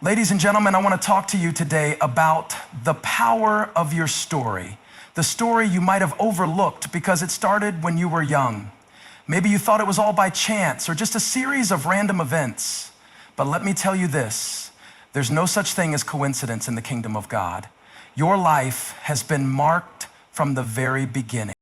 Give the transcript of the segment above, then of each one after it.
Ladies and gentlemen, I want to talk to you today about the power of your story. The story you might have overlooked because it started when you were young. Maybe you thought it was all by chance or just a series of random events. But let me tell you this, there's no such thing as coincidence in the kingdom of God. Your life has been marked from the very beginning.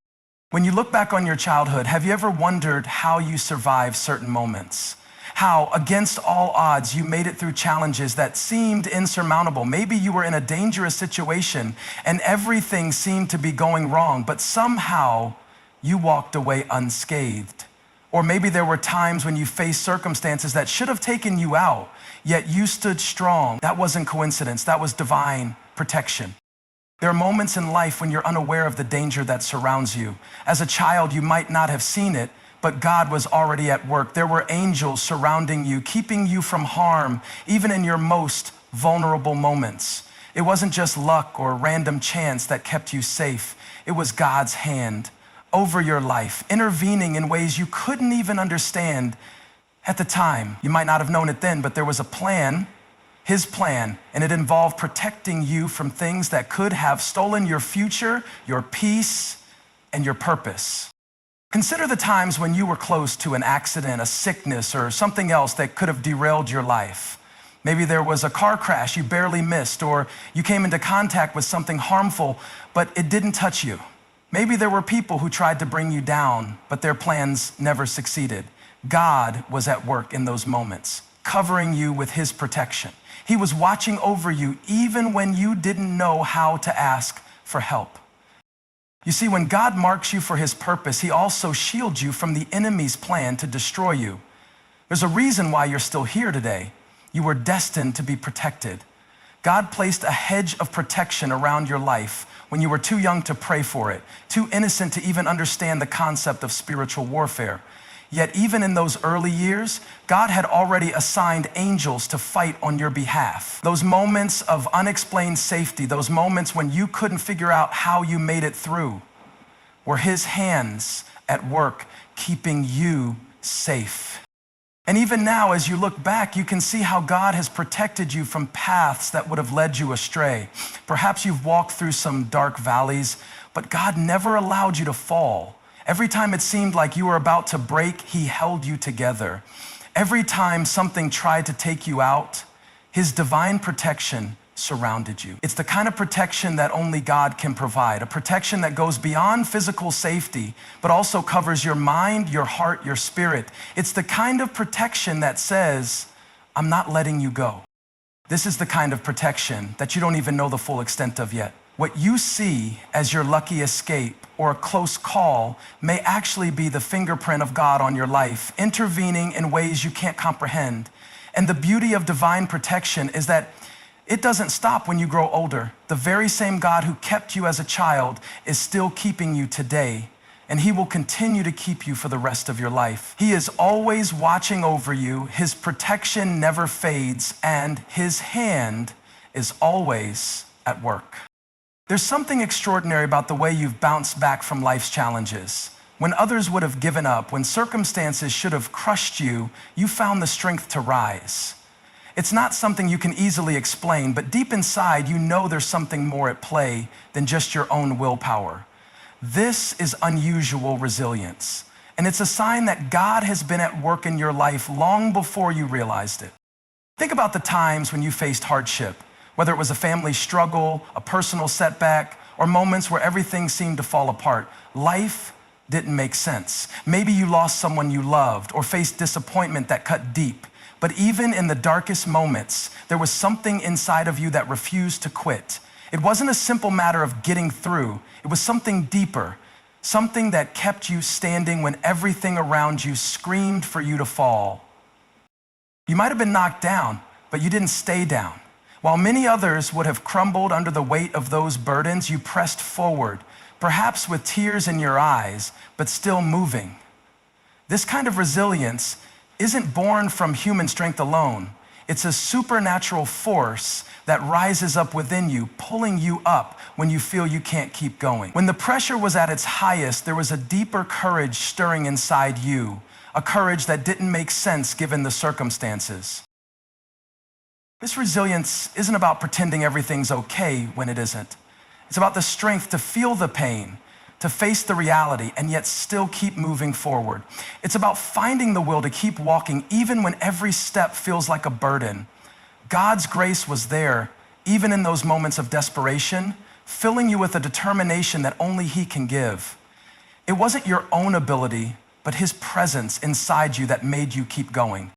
When you look back on your childhood, have you ever wondered how you survived certain moments? How, against all odds, you made it through challenges that seemed insurmountable. Maybe you were in a dangerous situation and everything seemed to be going wrong, but somehow you walked away unscathed. Or maybe there were times when you faced circumstances that should have taken you out, yet you stood strong. That wasn't coincidence, that was divine protection. There are moments in life when you're unaware of the danger that surrounds you. As a child, you might not have seen it, but God was already at work. There were angels surrounding you, keeping you from harm, even in your most vulnerable moments. It wasn't just luck or random chance that kept you safe. It was God's hand over your life, intervening in ways you couldn't even understand at the time. You might not have known it then, but there was a plan, His plan, and it involved protecting you from things that could have stolen your future, your peace, and your purpose. Consider the times when you were close to an accident, a sickness, or something else that could have derailed your life. Maybe there was a car crash you barely missed, or you came into contact with something harmful, but it didn't touch you. Maybe there were people who tried to bring you down, but their plans never succeeded. God was at work in those moments, covering you with His protection. He was watching over you even when you didn't know how to ask for help. You see, when God marks you for His purpose, He also shields you from the enemy's plan to destroy you. There's a reason why you're still here today. You were destined to be protected. God placed a hedge of protection around your life when you were too young to pray for it, too innocent to even understand the concept of spiritual warfare. Yet even in those early years, God had already assigned angels to fight on your behalf. Those moments of unexplained safety, those moments when you couldn't figure out how you made it through, were His hands at work keeping you safe. And even now, as you look back, you can see how God has protected you from paths that would have led you astray. Perhaps you've walked through some dark valleys, but God never allowed you to fall. Every time it seemed like you were about to break, He held you together. Every time something tried to take you out, His divine protection surrounded you. It's the kind of protection that only God can provide, a protection that goes beyond physical safety, but also covers your mind, your heart, your spirit. It's the kind of protection that says, I'm not letting you go. This is the kind of protection that you don't even know the full extent of yet. What you see as your lucky escape or a close call may actually be the fingerprint of God on your life, intervening in ways you can't comprehend. And the beauty of divine protection is that it doesn't stop when you grow older. The very same God who kept you as a child is still keeping you today, and He will continue to keep you for the rest of your life. He is always watching over you. His protection never fades, and His hand is always at work. There's something extraordinary about the way you've bounced back from life's challenges. When others would have given up, when circumstances should have crushed you, you found the strength to rise. It's not something you can easily explain, but deep inside, you know there's something more at play than just your own willpower. This is unusual resilience, and it's a sign that God has been at work in your life long before you realized it. Think about the times when you faced hardship, whether it was a family struggle, a personal setback, or moments where everything seemed to fall apart. Life didn't make sense. Maybe you lost someone you loved or faced disappointment that cut deep. But even in the darkest moments, there was something inside of you that refused to quit. It wasn't a simple matter of getting through. It was something deeper, something that kept you standing when everything around you screamed for you to fall. You might have been knocked down, but you didn't stay down. While many others would have crumbled under the weight of those burdens, you pressed forward, perhaps with tears in your eyes, but still moving. This kind of resilience isn't born from human strength alone. It's a supernatural force that rises up within you, pulling you up when you feel you can't keep going. When the pressure was at its highest, there was a deeper courage stirring inside you, a courage that didn't make sense given the circumstances. This resilience isn't about pretending everything's okay when it isn't. It's about the strength to feel the pain, to face the reality, and yet still keep moving forward. It's about finding the will to keep walking even when every step feels like a burden. God's grace was there, even in those moments of desperation, filling you with a determination that only He can give. It wasn't your own ability, but His presence inside you that made you keep going.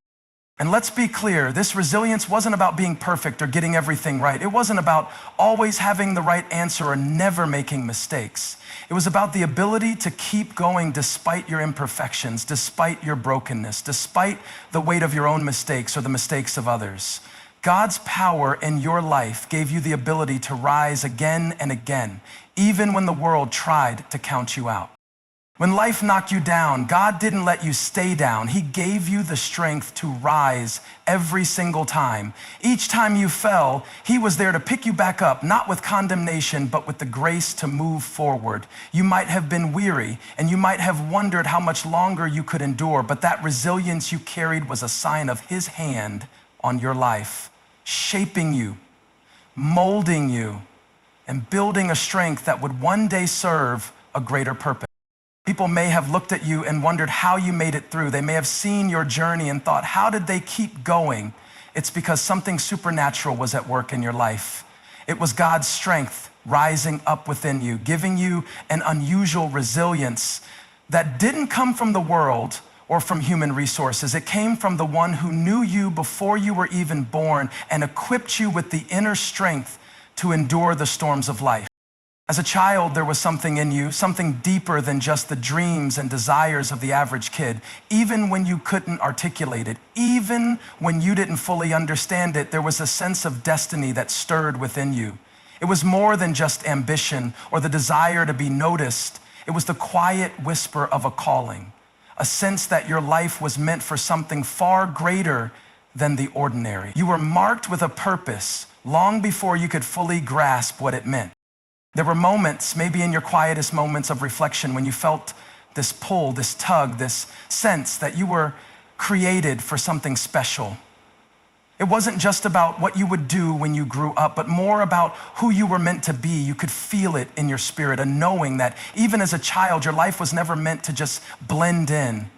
And let's be clear, this resilience wasn't about being perfect or getting everything right. It wasn't about always having the right answer or never making mistakes. It was about the ability to keep going despite your imperfections, despite your brokenness, despite the weight of your own mistakes or the mistakes of others. God's power in your life gave you the ability to rise again and again, even when the world tried to count you out. When life knocked you down, God didn't let you stay down. He gave you the strength to rise every single time. Each time you fell, He was there to pick you back up, not with condemnation, but with the grace to move forward. You might have been weary, and you might have wondered how much longer you could endure, but that resilience you carried was a sign of His hand on your life, shaping you, molding you, and building a strength that would one day serve a greater purpose. People may have looked at you and wondered how you made it through. They may have seen your journey and thought, how did they keep going? It's because something supernatural was at work in your life. It was God's strength rising up within you, giving you an unusual resilience that didn't come from the world or from human resources. It came from the one who knew you before you were even born and equipped you with the inner strength to endure the storms of life. As a child, there was something in you, something deeper than just the dreams and desires of the average kid. Even when you couldn't articulate it, even when you didn't fully understand it, there was a sense of destiny that stirred within you. It was more than just ambition or the desire to be noticed. It was the quiet whisper of a calling, a sense that your life was meant for something far greater than the ordinary. You were marked with a purpose long before you could fully grasp what it meant. There were moments, maybe in your quietest moments of reflection, when you felt this pull, this tug, this sense that you were created for something special. It wasn't just about what you would do when you grew up, but more about who you were meant to be. You could feel it in your spirit, a knowing that even as a child, your life was never meant to just blend in.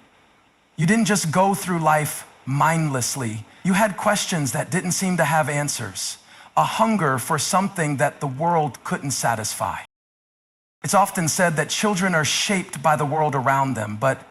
You didn't just go through life mindlessly. You had questions that didn't seem to have answers. A hunger for something that the world couldn't satisfy. It's often said that children are shaped by the world around them, but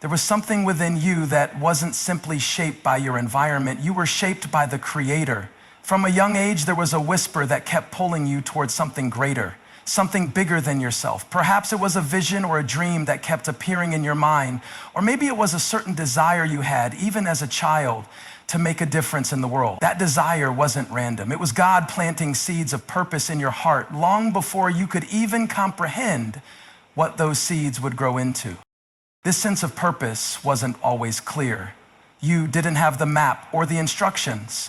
there was something within you that wasn't simply shaped by your environment. You were shaped by the Creator. From a young age, there was a whisper that kept pulling you towards something greater, something bigger than yourself. Perhaps it was a vision or a dream that kept appearing in your mind, or maybe it was a certain desire you had, even as a child, to make a difference in the world. That desire wasn't random. It was God planting seeds of purpose in your heart long before you could even comprehend what those seeds would grow into. This sense of purpose wasn't always clear. You didn't have the map or the instructions,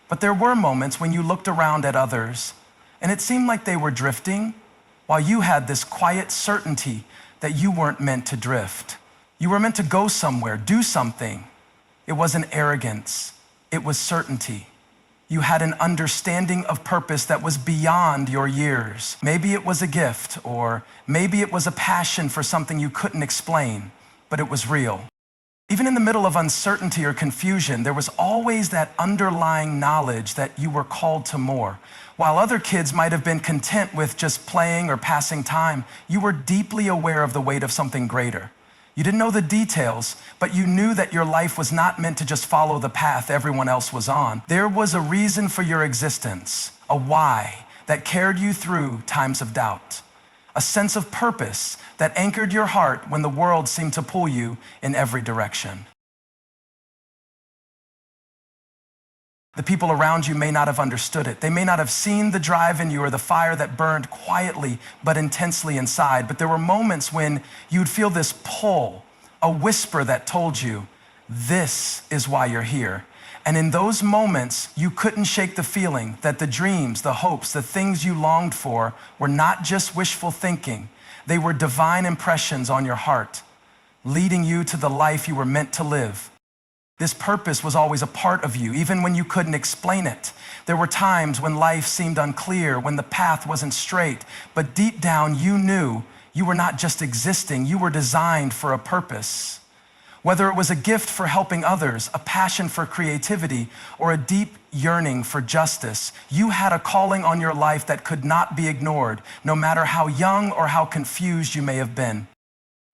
but there were moments when you looked around at others and it seemed like they were drifting while you had this quiet certainty that you weren't meant to drift. You were meant to go somewhere, do something. It wasn't arrogance, it was certainty. You had an understanding of purpose that was beyond your years. Maybe it was a gift, or maybe it was a passion for something you couldn't explain, but it was real. Even in the middle of uncertainty or confusion, there was always that underlying knowledge that you were called to more. While other kids might have been content with just playing or passing time, you were deeply aware of the weight of something greater. You didn't know the details, but you knew that your life was not meant to just follow the path everyone else was on. There was a reason for your existence, a why that carried you through times of doubt, a sense of purpose that anchored your heart when the world seemed to pull you in every direction. The people around you may not have understood it. They may not have seen the drive in you or the fire that burned quietly but intensely inside. But there were moments when you'd feel this pull, a whisper that told you, this is why you're here. And in those moments, you couldn't shake the feeling that the dreams, the hopes, the things you longed for were not just wishful thinking. They were divine impressions on your heart, leading you to the life you were meant to live. This purpose was always a part of you, even when you couldn't explain it. There were times when life seemed unclear, when the path wasn't straight, but deep down you knew you were not just existing, you were designed for a purpose. Whether it was a gift for helping others, a passion for creativity, or a deep yearning for justice, you had a calling on your life that could not be ignored, no matter how young or how confused you may have been.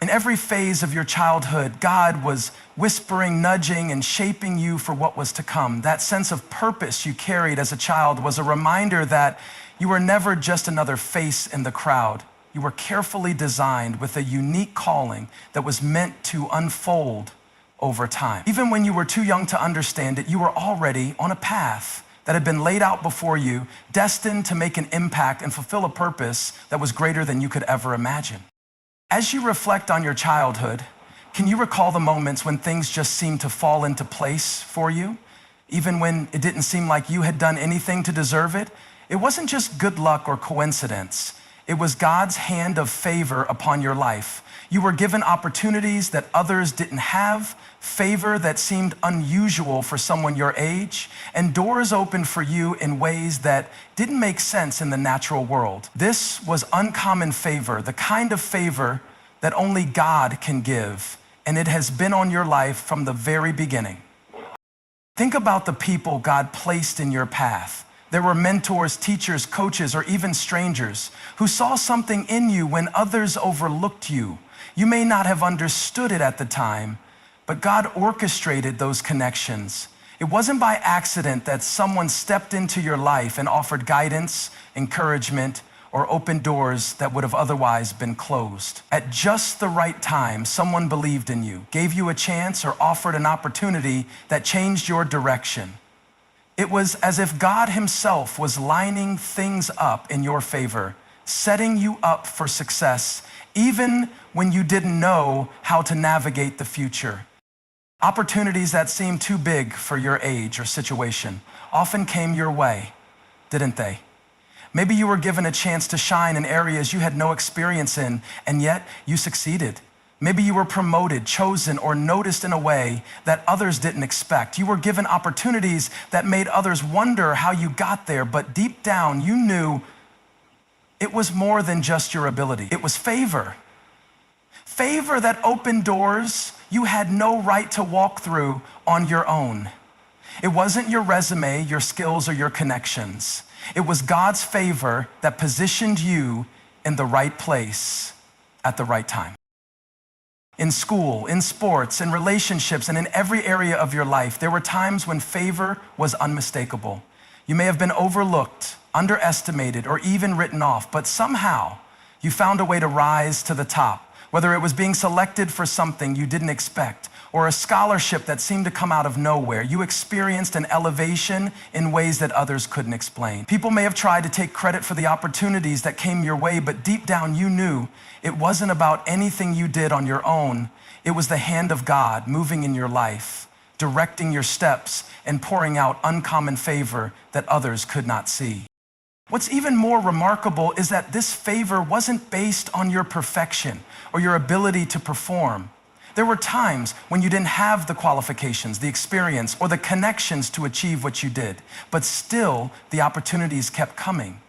In every phase of your childhood, God was whispering, nudging, and shaping you for what was to come. That sense of purpose you carried as a child was a reminder that you were never just another face in the crowd. You were carefully designed with a unique calling that was meant to unfold over time. Even when you were too young to understand it, you were already on a path that had been laid out before you, destined to make an impact and fulfill a purpose that was greater than you could ever imagine. As you reflect on your childhood, can you recall the moments when things just seemed to fall into place for you? Even when it didn't seem like you had done anything to deserve it? It wasn't just good luck or coincidence. It was God's hand of favor upon your life. You were given opportunities that others didn't have, favor that seemed unusual for someone your age, and doors opened for you in ways that didn't make sense in the natural world. This was uncommon favor, the kind of favor that only God can give, and it has been on your life from the very beginning. Think about the people God placed in your path. There were mentors, teachers, coaches, or even strangers who saw something in you when others overlooked you. You may not have understood it at the time, but God orchestrated those connections. It wasn't by accident that someone stepped into your life and offered guidance, encouragement, or opened doors that would have otherwise been closed. At just the right time, someone believed in you, gave you a chance, or offered an opportunity that changed your direction. It was as if God himself was lining things up in your favor, setting you up for success, even when you didn't know how to navigate the future. Opportunities that seemed too big for your age or situation often came your way, didn't they? Maybe you were given a chance to shine in areas you had no experience in, and yet you succeeded. Maybe you were promoted, chosen, or noticed in a way that others didn't expect. You were given opportunities that made others wonder how you got there, but deep down you knew it was more than just your ability. It was favor. Favor that opened doors you had no right to walk through on your own. It wasn't your resume, your skills, or your connections. It was God's favor that positioned you in the right place at the right time. In school, in sports, in relationships, and in every area of your life, there were times when favor was unmistakable. You may have been overlooked, underestimated, or even written off, but somehow you found a way to rise to the top, whether it was being selected for something you didn't expect, or a scholarship that seemed to come out of nowhere. You experienced an elevation in ways that others couldn't explain. People may have tried to take credit for the opportunities that came your way, but deep down you knew it wasn't about anything you did on your own. It was the hand of God moving in your life, directing your steps, and pouring out uncommon favor that others could not see. What's even more remarkable is that this favor wasn't based on your perfection or your ability to perform. There were times when you didn't have the qualifications, the experience, or the connections to achieve what you did, but still the opportunities kept coming.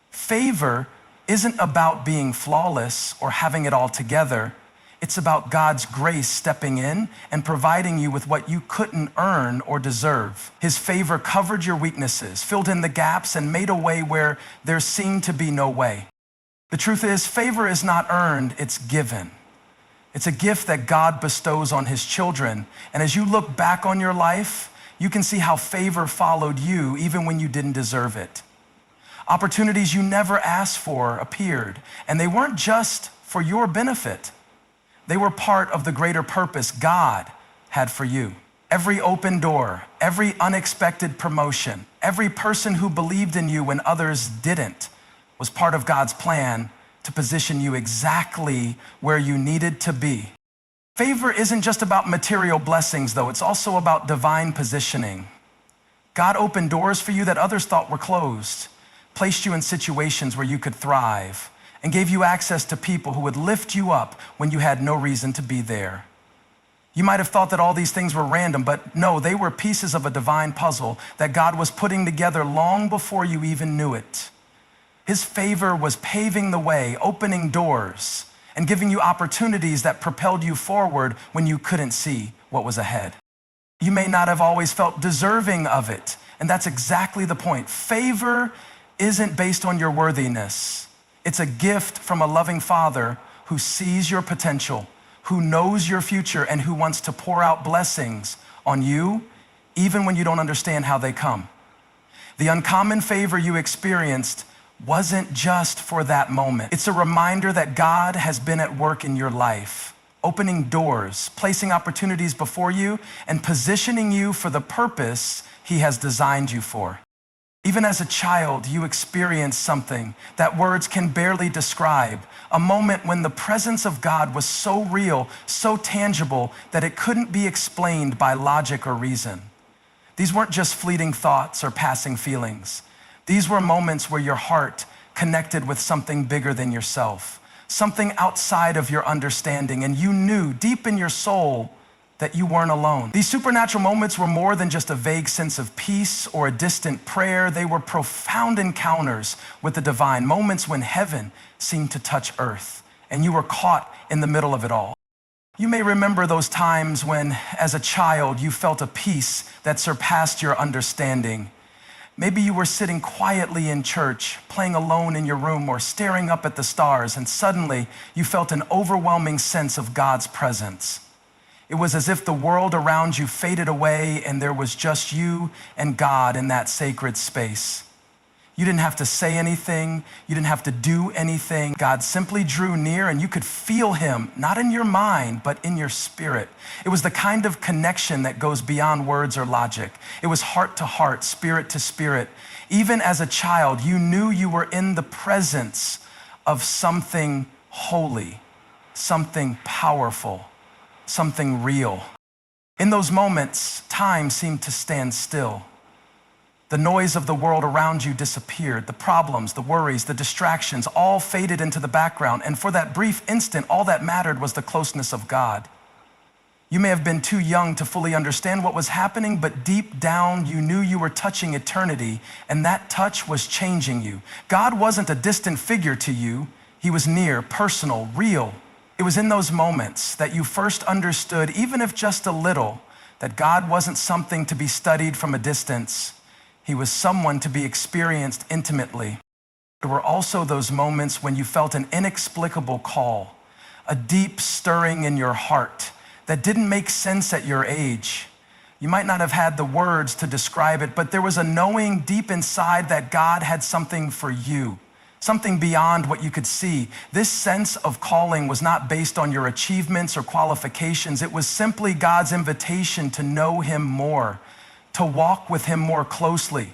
Favor isn't about being flawless or having it all together. It's about God's grace stepping in and providing you with what you couldn't earn or deserve. His favor covered your weaknesses, filled in the gaps, and made a way where there seemed to be no way. The truth is, favor is not earned, it's given. It's a gift that God bestows on his children. And as you look back on your life, you can see how favor followed you even when you didn't deserve it. Opportunities you never asked for appeared, and they weren't just for your benefit. They were part of the greater purpose God had for you. Every open door, every unexpected promotion, every person who believed in you when others didn't was part of God's plan to position you exactly where you needed to be. Favor isn't just about material blessings, though. It's also about divine positioning. God opened doors for you that others thought were closed, placed you in situations where you could thrive, and gave you access to people who would lift you up when you had no reason to be there. You might have thought that all these things were random, but no, they were pieces of a divine puzzle that God was putting together long before you even knew it. His favor was paving the way, opening doors, and giving you opportunities that propelled you forward when you couldn't see what was ahead. You may not have always felt deserving of it, and that's exactly the point. Favor isn't based on your worthiness. It's a gift from a loving Father who sees your potential, who knows your future, and who wants to pour out blessings on you, even when you don't understand how they come. The uncommon favor you experienced wasn't just for that moment. It's a reminder that God has been at work in your life, opening doors, placing opportunities before you, and positioning you for the purpose He has designed you for. Even as a child, you experienced something that words can barely describe, a moment when the presence of God was so real, so tangible, that it couldn't be explained by logic or reason. These weren't just fleeting thoughts or passing feelings. These were moments where your heart connected with something bigger than yourself, something outside of your understanding, and you knew deep in your soul that you weren't alone. These supernatural moments were more than just a vague sense of peace or a distant prayer. They were profound encounters with the divine, moments when heaven seemed to touch earth, and you were caught in the middle of it all. You may remember those times when, as a child, you felt a peace that surpassed your understanding. Maybe you were sitting quietly in church, playing alone in your room, or staring up at the stars, and suddenly you felt an overwhelming sense of God's presence. It was as if the world around you faded away and there was just you and God in that sacred space. You didn't have to say anything. You didn't have to do anything. God simply drew near and you could feel Him, not in your mind, but in your spirit. It was the kind of connection that goes beyond words or logic. It was heart to heart, spirit to spirit. Even as a child, you knew you were in the presence of something holy, something powerful, something real. In those moments, time seemed to stand still. The noise of the world around you disappeared. The problems, the worries, the distractions all faded into the background. And for that brief instant, all that mattered was the closeness of God. You may have been too young to fully understand what was happening, but deep down, you knew you were touching eternity, and that touch was changing you. God wasn't a distant figure to you. He was near, personal, real. It was in those moments that you first understood, even if just a little, that God wasn't something to be studied from a distance. He was someone to be experienced intimately. There were also those moments when you felt an inexplicable call, a deep stirring in your heart that didn't make sense at your age. You might not have had the words to describe it, but there was a knowing deep inside that God had something for you, something beyond what you could see. This sense of calling was not based on your achievements or qualifications. It was simply God's invitation to know Him more, to walk with Him more closely.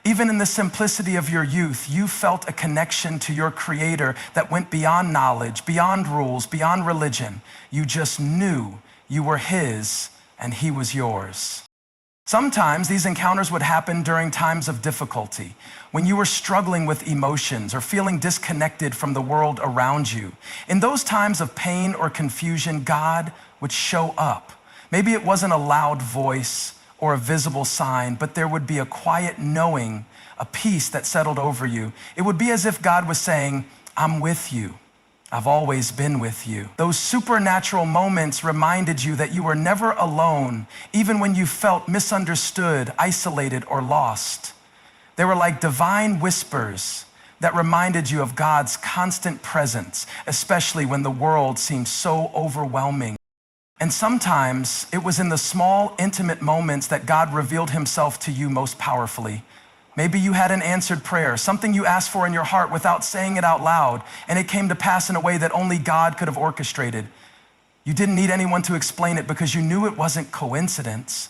Even in the simplicity of your youth, you felt a connection to your Creator that went beyond knowledge, beyond rules, beyond religion. You just knew you were His and He was yours. Sometimes these encounters would happen during times of difficulty, when you were struggling with emotions or feeling disconnected from the world around you. In those times of pain or confusion, God would show up. Maybe it wasn't a loud voice or a visible sign, but there would be a quiet knowing, a peace that settled over you. It would be as if God was saying, "I'm with you. I've always been with you." Those supernatural moments reminded you that you were never alone, even when you felt misunderstood, isolated, or lost. They were like divine whispers that reminded you of God's constant presence, especially when the world seemed so overwhelming. And sometimes it was in the small, intimate moments that God revealed Himself to you most powerfully. Maybe you had an answered prayer, something you asked for in your heart without saying it out loud, and it came to pass in a way that only God could have orchestrated. You didn't need anyone to explain it because you knew it wasn't coincidence.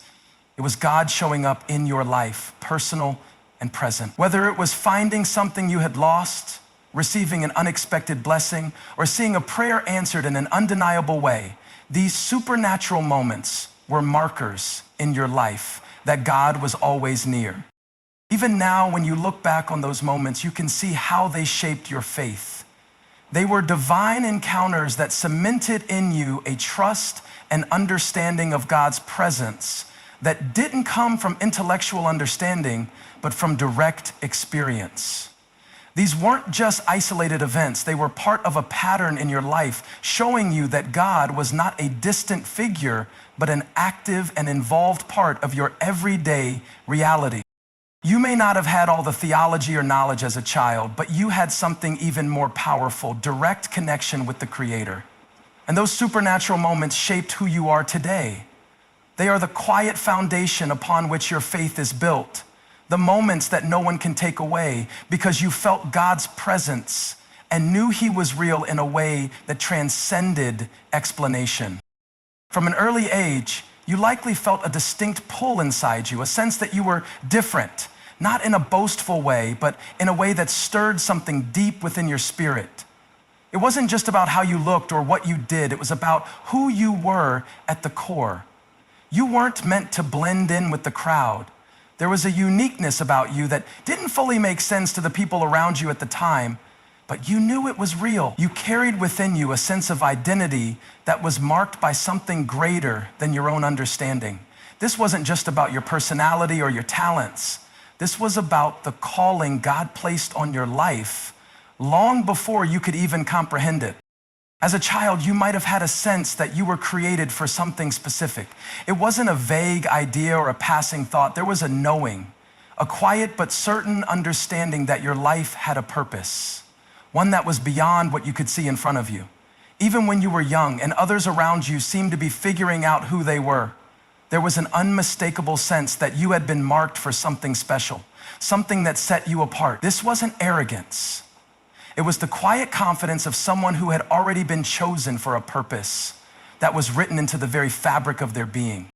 It was God showing up in your life, personal and present. Whether it was finding something you had lost, receiving an unexpected blessing, or seeing a prayer answered in an undeniable way, these supernatural moments were markers in your life that God was always near. Even now, when you look back on those moments, you can see how they shaped your faith. They were divine encounters that cemented in you a trust and understanding of God's presence that didn't come from intellectual understanding, but from direct experience. These weren't just isolated events. They were part of a pattern in your life, showing you that God was not a distant figure, but an active and involved part of your everyday reality. You may not have had all the theology or knowledge as a child, but you had something even more powerful, direct connection with the Creator. And those supernatural moments shaped who you are today. They are the quiet foundation upon which your faith is built, the moments that no one can take away because you felt God's presence and knew He was real in a way that transcended explanation. From an early age, you likely felt a distinct pull inside you, a sense that you were different, not in a boastful way, but in a way that stirred something deep within your spirit. It wasn't just about how you looked or what you did. It was about who you were at the core. You weren't meant to blend in with the crowd. There was a uniqueness about you that didn't fully make sense to the people around you at the time, but you knew it was real. You carried within you a sense of identity that was marked by something greater than your own understanding. This wasn't just about your personality or your talents. This was about the calling God placed on your life long before you could even comprehend it. As a child, you might have had a sense that you were created for something specific. It wasn't a vague idea or a passing thought. There was a knowing, a quiet but certain understanding that your life had a purpose, one that was beyond what you could see in front of you. Even when you were young and others around you seemed to be figuring out who they were, there was an unmistakable sense that you had been marked for something special, something that set you apart. This wasn't arrogance. It was the quiet confidence of someone who had already been chosen for a purpose that was written into the very fabric of their being.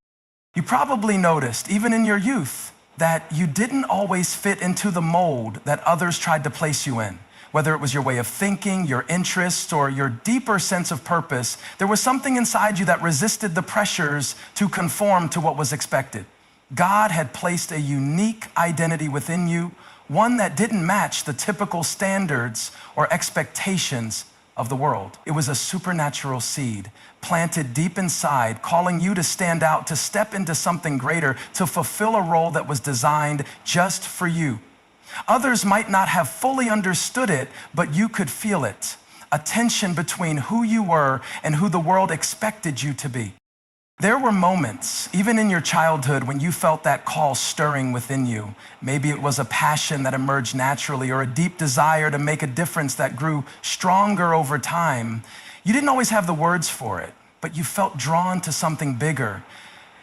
You probably noticed, even in your youth, that you didn't always fit into the mold that others tried to place you in. Whether it was your way of thinking, your interests, or your deeper sense of purpose, there was something inside you that resisted the pressures to conform to what was expected. God had placed a unique identity within you, one that didn't match the typical standards or expectations of the world. It was a supernatural seed planted deep inside, calling you to stand out, to step into something greater, to fulfill a role that was designed just for you. Others might not have fully understood it, but you could feel it, a tension between who you were and who the world expected you to be. There were moments, even in your childhood, when you felt that call stirring within you. Maybe it was a passion that emerged naturally or a deep desire to make a difference that grew stronger over time. You didn't always have the words for it, but you felt drawn to something bigger.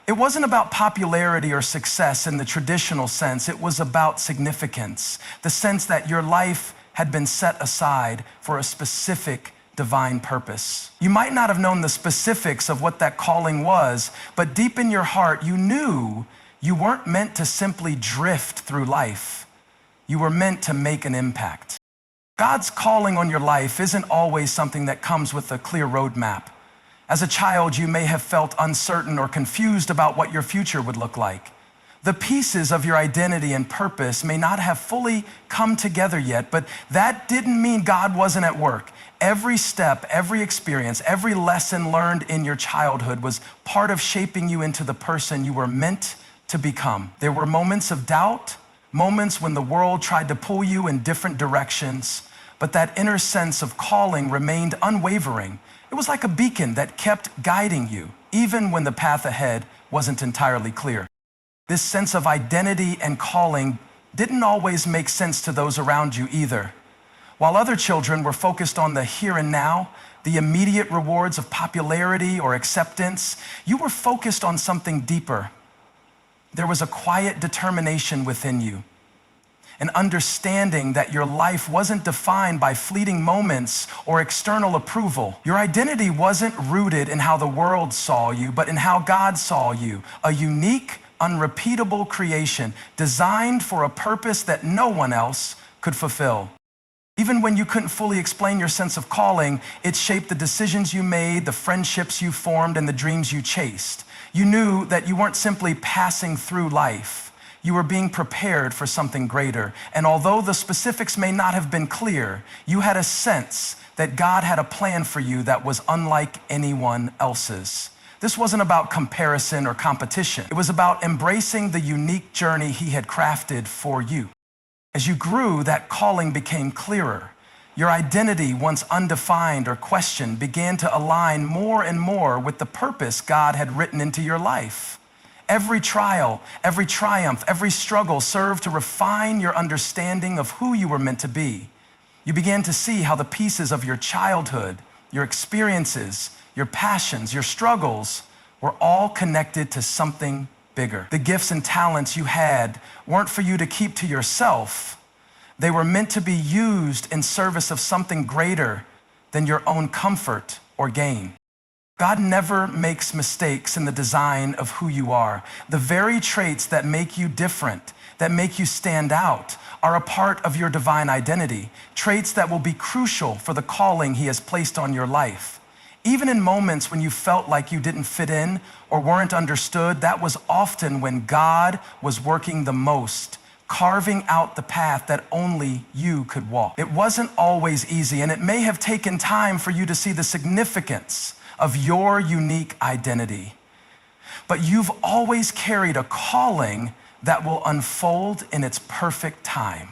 It wasn't about popularity or success in the traditional sense. It was about significance, the sense that your life had been set aside for a specific divine purpose. You might not have known the specifics of what that calling was, but deep in your heart, you knew you weren't meant to simply drift through life. You were meant to make an impact. God's calling on your life isn't always something that comes with a clear roadmap. As a child, you may have felt uncertain or confused about what your future would look like. The pieces of your identity and purpose may not have fully come together yet, but that didn't mean God wasn't at work. Every step, every experience, every lesson learned in your childhood was part of shaping you into the person you were meant to become. There were moments of doubt, moments when the world tried to pull you in different directions, but that inner sense of calling remained unwavering. It was like a beacon that kept guiding you, even when the path ahead wasn't entirely clear. This sense of identity and calling didn't always make sense to those around you either. While other children were focused on the here and now, the immediate rewards of popularity or acceptance, you were focused on something deeper. There was a quiet determination within you, an understanding that your life wasn't defined by fleeting moments or external approval. Your identity wasn't rooted in how the world saw you, but in how God saw you, a unique, unrepeatable creation designed for a purpose that no one else could fulfill. Even when you couldn't fully explain your sense of calling, it shaped the decisions you made, the friendships you formed, and the dreams you chased. You knew that you weren't simply passing through life. You were being prepared for something greater. And although the specifics may not have been clear, you had a sense that God had a plan for you that was unlike anyone else's. This wasn't about comparison or competition. It was about embracing the unique journey He had crafted for you. As you grew, that calling became clearer. Your identity, once undefined or questioned, began to align more and more with the purpose God had written into your life. Every trial, every triumph, every struggle served to refine your understanding of who you were meant to be. You began to see how the pieces of your childhood, your experiences, your passions, your struggles were all connected to something bigger. The gifts and talents you had weren't for you to keep to yourself. They were meant to be used in service of something greater than your own comfort or gain. God never makes mistakes in the design of who you are. The very traits that make you different, that make you stand out, are a part of your divine identity, traits that will be crucial for the calling He has placed on your life. Even in moments when you felt like you didn't fit in or weren't understood, that was often when God was working the most, carving out the path that only you could walk. It wasn't always easy, and it may have taken time for you to see the significance of your unique identity. But you've always carried a calling that will unfold in its perfect time.